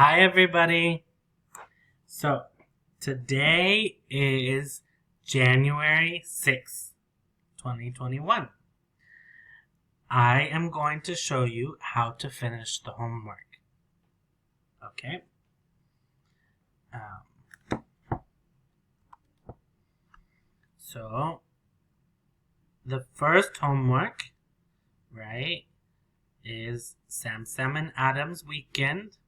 Hi everybody. So today is January 6th, 2021. I am going to show you how to finish the homework. Okay? So the first homework, right, is Sam and Adam's weekend.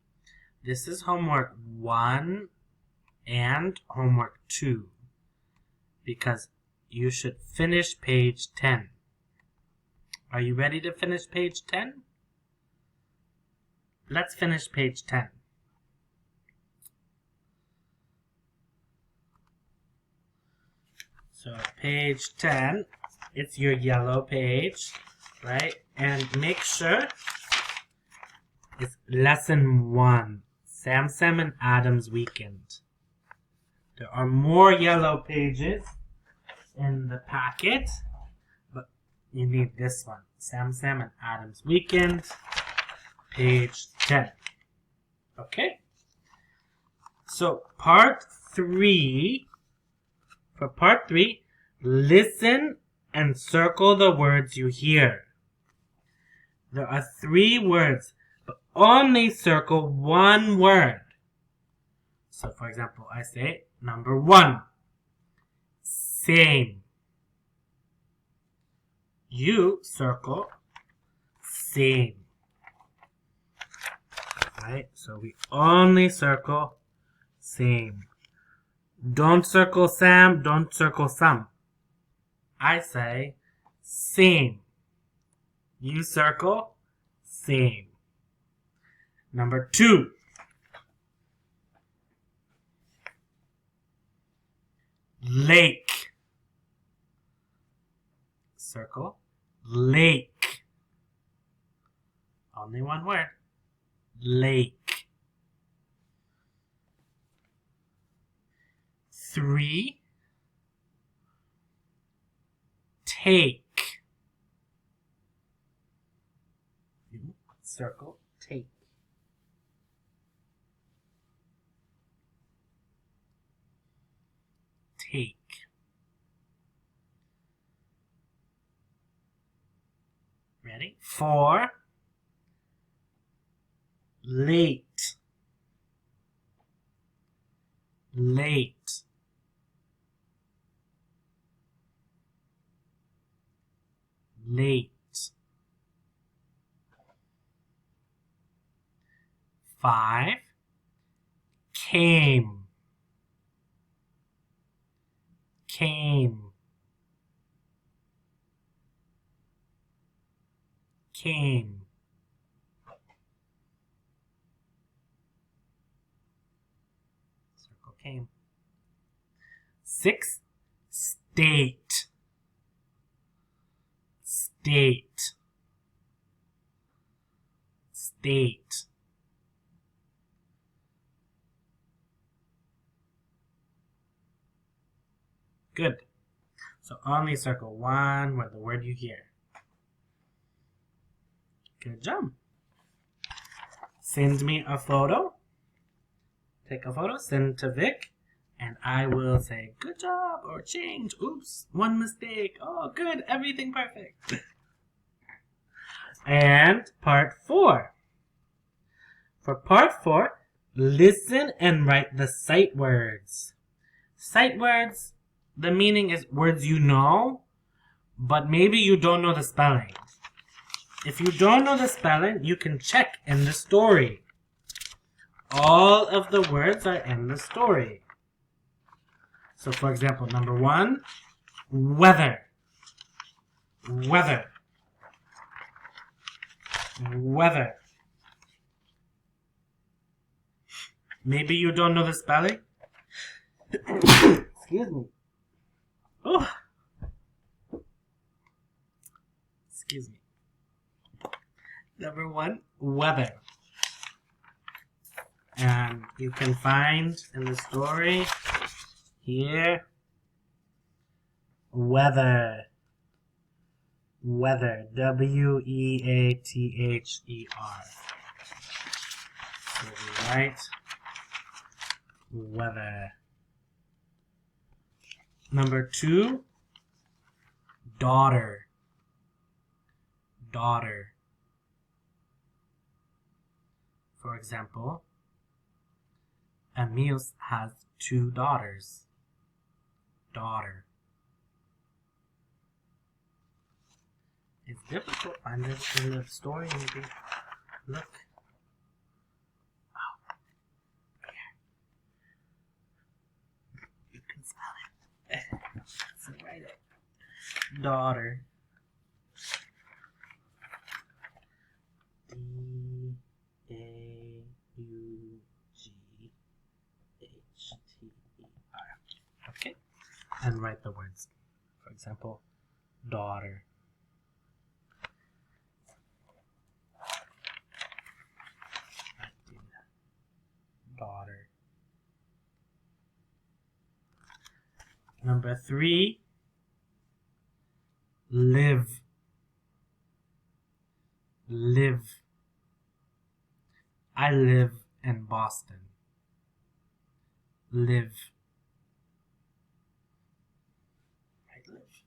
This is homework 1 and homework 2 because you should finish page 10. Are you ready to finish page 10? Let's finish page 10. So page 10, it's your yellow page, right? And make sure it's lesson 1, Sam and Adam's weekend. There are more yellow pages in the packet, but you need this one, Sam and Adam's weekend, page 10. Okay? So part 3, for part 3, listen and circle the words you hear. There are 3 words, but only circle 1 word. So for example, I say number 1, same. You circle same. Right? So we only circle same. Don't circle Sam, don't circle some. I say same. You circle same. Number 2. Lake. Circle lake. Only 1 word. Lake. 3. Take. Circle take. Take. Ready? 4. Late. Late. Late. 5. Came. Came. Came. Circle came. 6. State. State. State. Good. So only circle 1 with the word you hear. Good job. Send me a photo. Take a photo, send to Vic, and I will say good job or change. Oops, 1 mistake. Oh, good, everything perfect. And part 4. For part 4, listen and write the sight words. Sight words, the meaning is words you know, but maybe you don't know the spelling. If you don't know the spelling, you can check in the story. All of the words are in the story. So for example, number 1, weather. Weather. Weather. Maybe you don't know the spelling. Excuse me. Oh. Excuse me. Number 1, weather. And you can find in the story here, weather. Weather. W-E-A-T-H-E-R. we write weather. Number 2, daughter. Daughter. For example, Emil has 2 daughters. Daughter. It's difficult. Find it in the story, maybe. Look. Oh. Here. You can spell it. So write it. Daughter. D-A-U-G-H-T-E-R. Okay. And write the words. For example, daughter. Daughter. Number 3, live. Live. I live in Boston. Live. Right, live.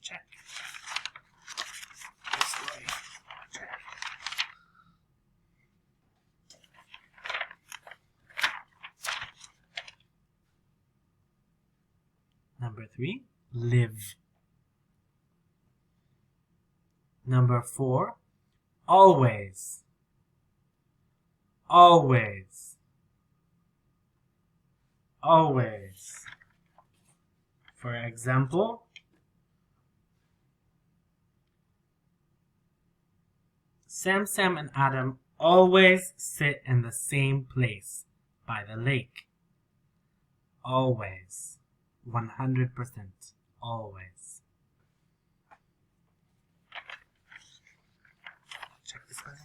Check. This way. Check. Number 3, live. Number 4, always. Always. Always. For example, Sam and Adam always sit in the same place by the lake. Always. 100%. Always. Check this one.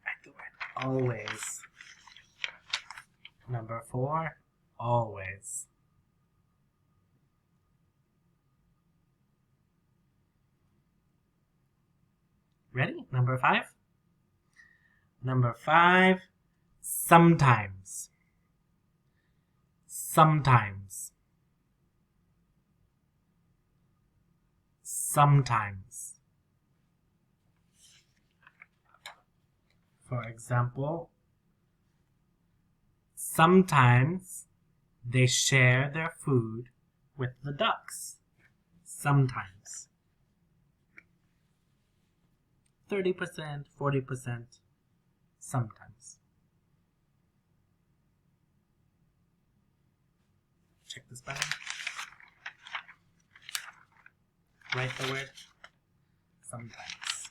Write the word always. Number 4, always. Ready? Number 5. Number 5, sometimes. Sometimes. Sometimes. For example, sometimes they share their food with the ducks. Sometimes. 30%, 40%, sometimes. Check this button. Write the word sometimes.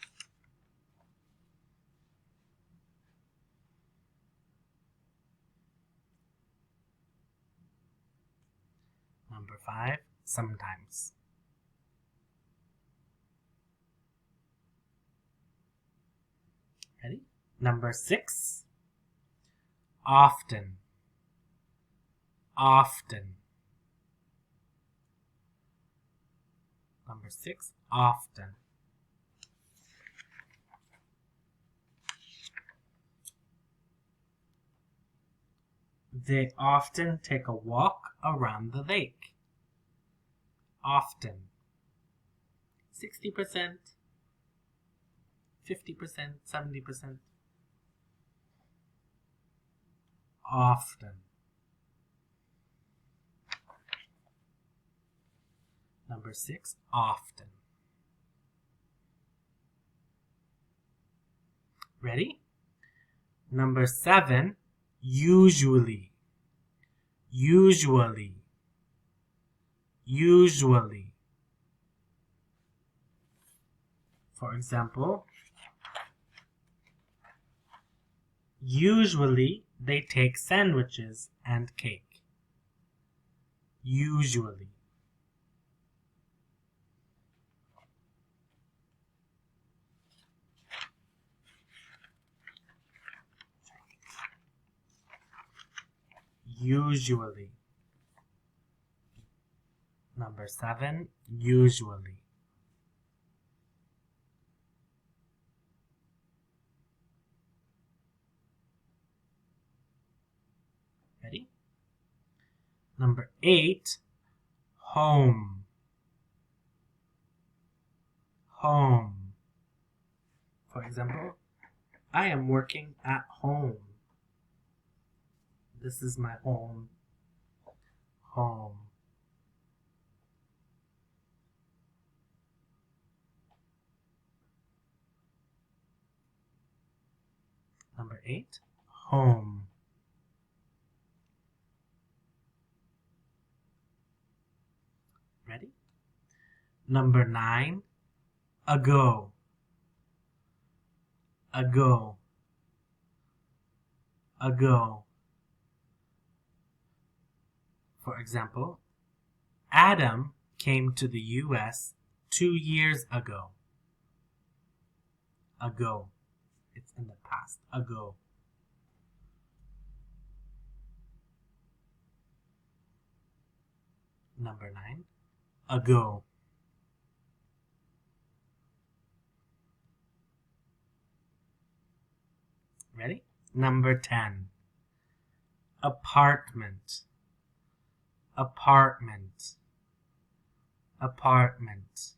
Number 5, sometimes. Ready? Number 6, often. Often. Number 6, often. They often take a walk around the lake. Often. 60%, 50%, 70%. Often. Number 6, often. Ready? Number 7, usually. Usually. Usually. For example, usually they take sandwiches and cake. Usually. Usually. Number 7, usually. Ready? Number 8, home. Home. For example, I am working at home. This is my home. Home. Number 8, home. Ready? Number 9, ago. Ago. Ago. For example, Adam came to the US 2 years ago. Ago. It's in the past. Ago. Number 9, ago. Ready? Number 10, apartment. Apartment. Apartment.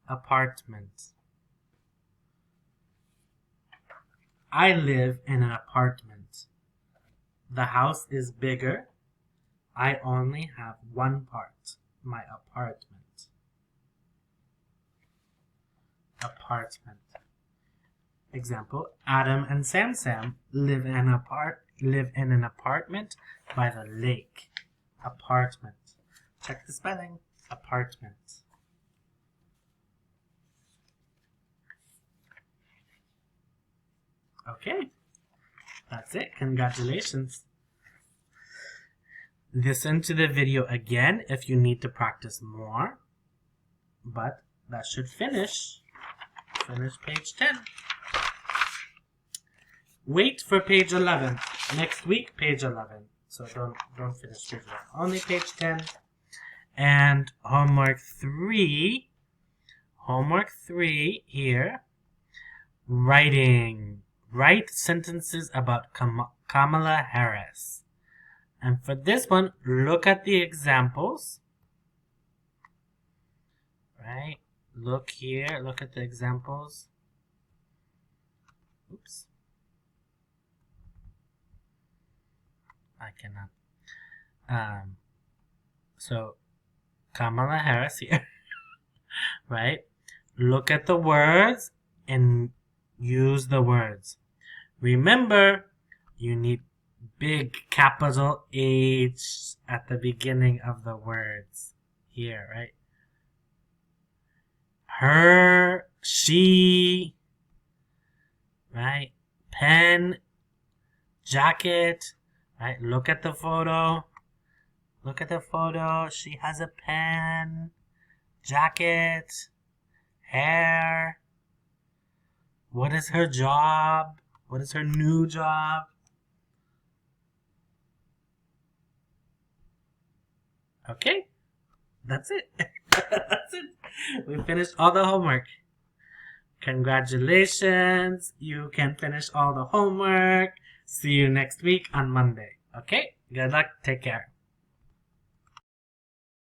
Apartment. I live in an apartment. The house is bigger. I only have one part, my apartment. Apartment. Example, Adam and Sam live in an apartment by the lake. Apartment. Check the spelling. Apartment. Okay. That's it. Congratulations. Listen to the video again if you need to practice more. But that should finish. Finish page 10. Wait for page 11. Next week, page 11. So don't finish page 11. Only page 10. And homework 3. Homework 3 here. Writing. Write sentences about Kamala Harris. And for this one, look at the examples. Right? Look here. Look at the examples. Oops. I cannot. So, Kamala Harris here. Right? Look at the words and use the words. Remember, you need big capital H at the beginning of the words. Here, right? Her, she, right? Pen, jacket, right? Look at the photo. Look at the photo. She has a pen, jacket, hair. What is her job? What is her new job? Okay, that's it. That's it. We finished all the homework. Congratulations. You can finish all the homework. See you next week on Monday. Okay, good luck. Take care.